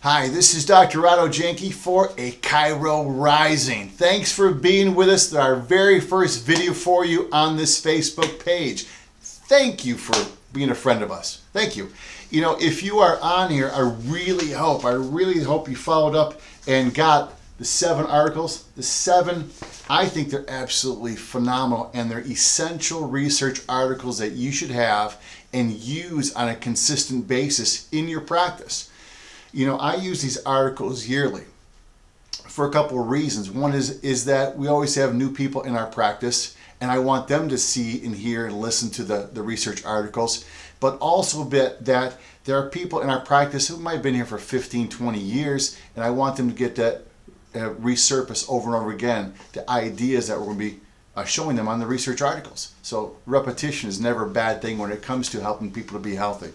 Hi, this is Dr. Otto Janke for AChiroRising. Thanks for being with us. Our very first video for you on this Facebook page. Thank you for being a friend of us. Thank you. You know, if you are on here, I really hope you followed up and got the 7 articles. The 7, I think they're absolutely phenomenal, and they're essential research articles that you should have and use on a consistent basis in your practice. You know, I use these articles yearly for a couple of reasons. One is that we always have new people in our practice, and I want them to see and hear and listen to the research articles, but also that there are people in our practice who might have been here for 15, 20 years, and I want them to get that resurface over and over again, the ideas that we're going to be showing them on the research articles. So repetition is never a bad thing when it comes to helping people to be healthy.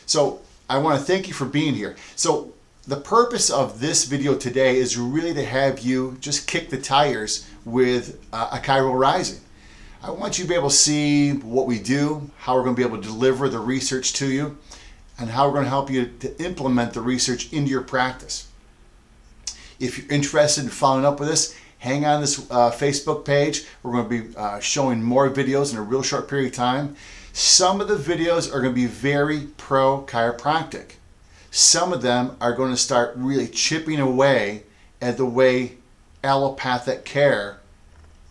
So I want to thank you for being here. So the purpose of this video today is really to have you just kick the tires with AChiroRising. I want you to be able to see what we do, how we're going to be able to deliver the research to you, and how we're going to help you to implement the research into your practice. If you're interested in following up with us, hang on this Facebook page. We're going to be showing more videos in a real short period of time. Some of the videos are going to be very pro-chiropractic. Some of them are going to start really chipping away at the way allopathic care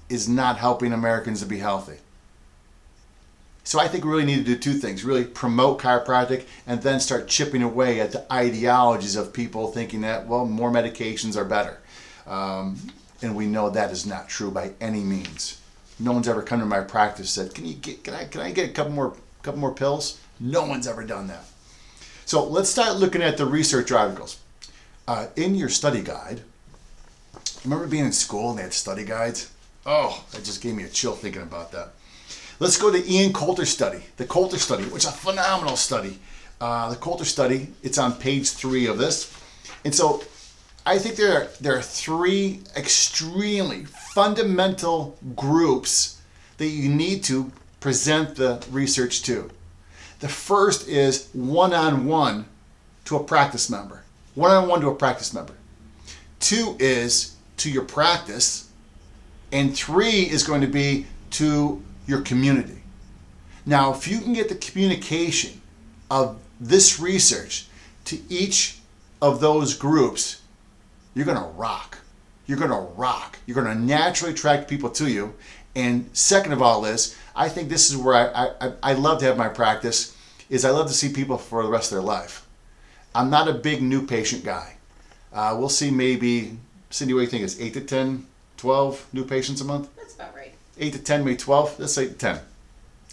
is not helping Americans to be healthy. So I think we really need to do 2 things. Really promote chiropractic and then start chipping away at the ideologies of people thinking that, well, more medications are better. And we know that is not true by any means. No one's ever come to my practice and said, can I get a couple more pills? No one's ever done that. So let's start looking at the research articles. In your study guide, remember being in school and they had study guides? Oh, that just gave me a chill thinking about that. Let's go to Ian Coulter's study. The Coulter study, which is a phenomenal study. The Coulter study, it's on page 3 of this. And so I think there are 3 extremely fundamental groups that you need to present the research to. The first is one-on-one to a practice member. One-on-one to a practice member. 2 is to your practice. And 3 is going to be to your community. Now, if you can get the communication of this research to each of those groups, you're going to rock. You're going to rock. You're going to naturally attract people to you. And second of all is, I think this is where I love to have my practice, is I love to see people for the rest of their life. I'm not a big new patient guy. We'll see maybe, Cindy, what do you think? It's 8 to 10, 12 new patients a month? That's about right. 8 to 10, maybe 12? Let's say 10.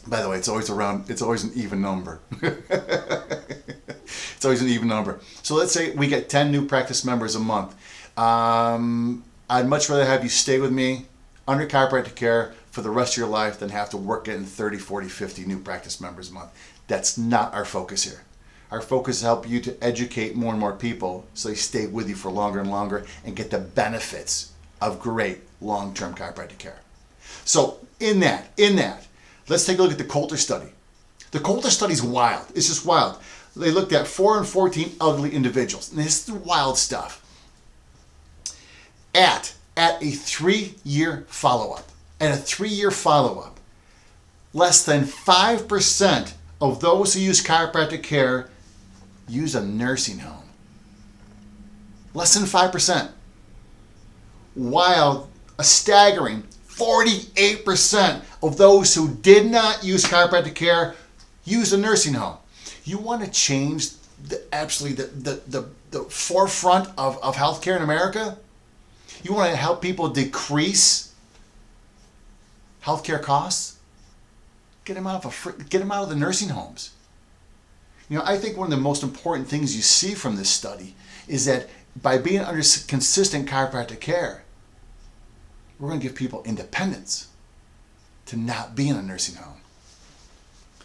By the way, it's always an even number. It's always an even number. So let's say we get 10 new practice members a month. I'd much rather have you stay with me under chiropractic care for the rest of your life than have to work getting 30, 40, 50 new practice members a month. That's not our focus here. Our focus is to help you to educate more and more people so they stay with you for longer and longer and get the benefits of great long-term chiropractic care. So in that, let's take a look at the Coulter study. The Coulter study is wild. It's just wild. They looked at 414 elderly individuals. And this is wild stuff. At a 3-year follow-up, less than 5% of those who use chiropractic care use a nursing home. Less than 5%. While a staggering 48% of those who did not use chiropractic care use a nursing home. You want to change the forefront of healthcare in America? You want to help people decrease healthcare costs? Get them out of the nursing homes. You know, I think one of the most important things you see from this study is that by being under consistent chiropractic care, we're going to give people independence to not be in a nursing home.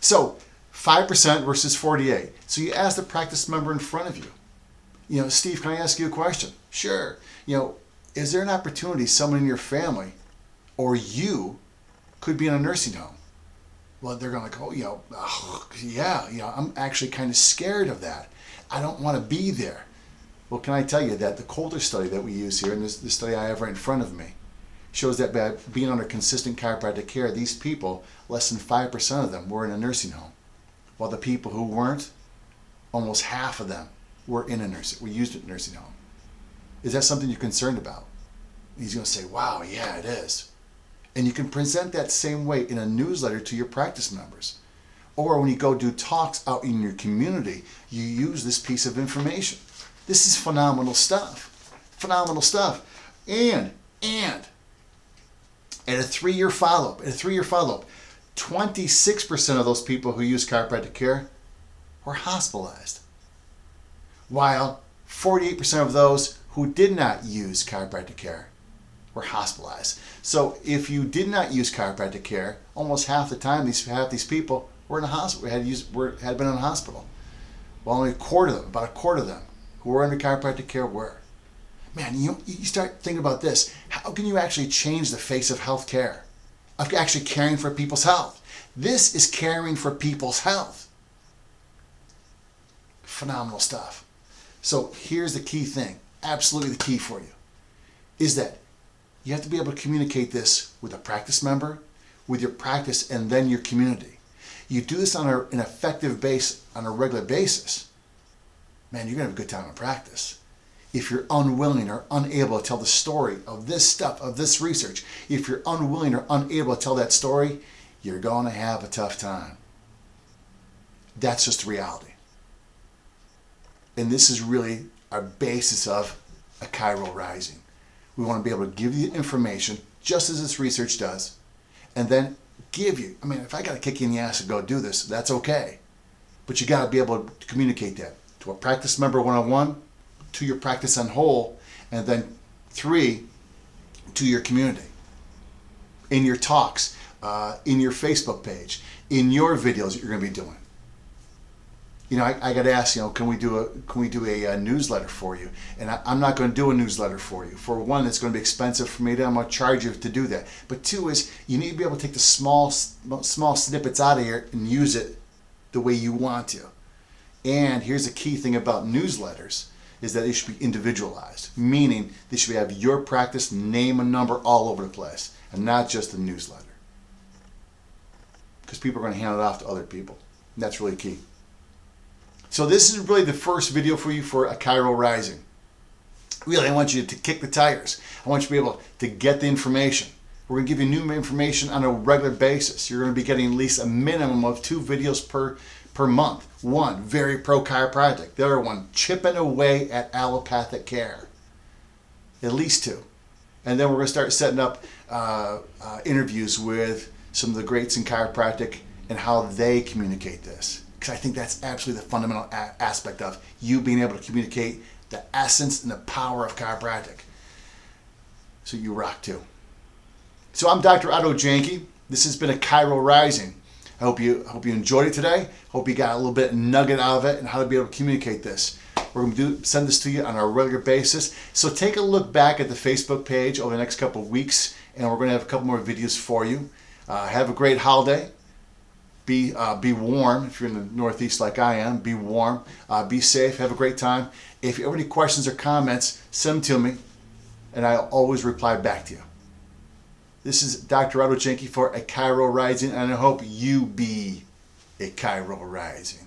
So 5% versus 48. So you ask the practice member in front of you, you know, Steve, can I ask you a question? Sure. You know, is there an opportunity someone in your family or you could be in a nursing home? Well, they're going to go, yeah, I'm actually kind of scared of that. I don't want to be there. Well, can I tell you that the Coulter study that we use here, and this study I have right in front of me, shows that by being under consistent chiropractic care, these people, less than 5% of them were in a nursing home. While the people who weren't, almost half of them were used at a nursing home. Is that something you're concerned about? He's going to say, wow, yeah, it is. And you can present that same way in a newsletter to your practice members. Or when you go do talks out in your community, you use this piece of information. This is phenomenal stuff. Phenomenal stuff. And at a 3-year follow-up, 26% of those people who use chiropractic care were hospitalized, while 48% of those who did not use chiropractic care were hospitalized. So if you did not use chiropractic care, almost half the time, half these people were in a hospital, had been in a hospital. Well, only about a quarter of them who were under chiropractic care were. Man, you start thinking about this. How can you actually change the face of healthcare? Of actually caring for people's health. This is caring for people's health. Phenomenal stuff. So here's the key thing, absolutely the key for you, is that you have to be able to communicate this with a practice member, with your practice, and then your community. You do this on an effective base, on a regular basis, man, you're going to have a good time in practice. If you're unwilling or unable to tell the story of this stuff, of this research, if you're unwilling or unable to tell that story, you're going to have a tough time. That's just the reality. And this is really our basis of AChiroRising. We want to be able to give you information, just as this research does, and then give you, if I got to kick you in the ass to go do this, that's okay. But you got to be able to communicate that to a practice member one-on-one, to your practice on whole, and then 3, to your community. In your talks, in your Facebook page, in your videos that you're going to be doing. I got to ask, can we do a newsletter for you? And I'm not going to do a newsletter for you. For one, it's going to be expensive for me. I'm going to charge you to do that. But 2 is you need to be able to take the small snippets out of here and use it the way you want to. And here's the key thing about newsletters is that they should be individualized, meaning they should have your practice name and number all over the place, and not just a newsletter. Because people are going to hand it off to other people. And that's really key. So this is really the first video for you for AChiroRising. Really, I want you to kick the tires. I want you to be able to get the information. We're going to give you new information on a regular basis. You're going to be getting at least a minimum of 2 videos per month. One, very pro chiropractic. The other one, chipping away at allopathic care. At least 2. And then we're going to start setting up interviews with some of the greats in chiropractic and how they communicate this. Because I think that's absolutely the fundamental aspect of you being able to communicate the essence and the power of chiropractic. So you rock too. So I'm Dr. Otto Janke. This has been AChiroRising. I hope you enjoyed it today. Hope you got a little bit nugget out of it and how to be able to communicate this. We're going to send this to you on a regular basis. So take a look back at the Facebook page over the next couple of weeks, and we're going to have a couple more videos for you. Have a great holiday. Be warm if you're in the Northeast like I am. Be warm. Be safe. Have a great time. If you have any questions or comments, send them to me, and I'll always reply back to you. This is Dr. Otto Janke for AChiroRising, and I hope you be AChiroRising.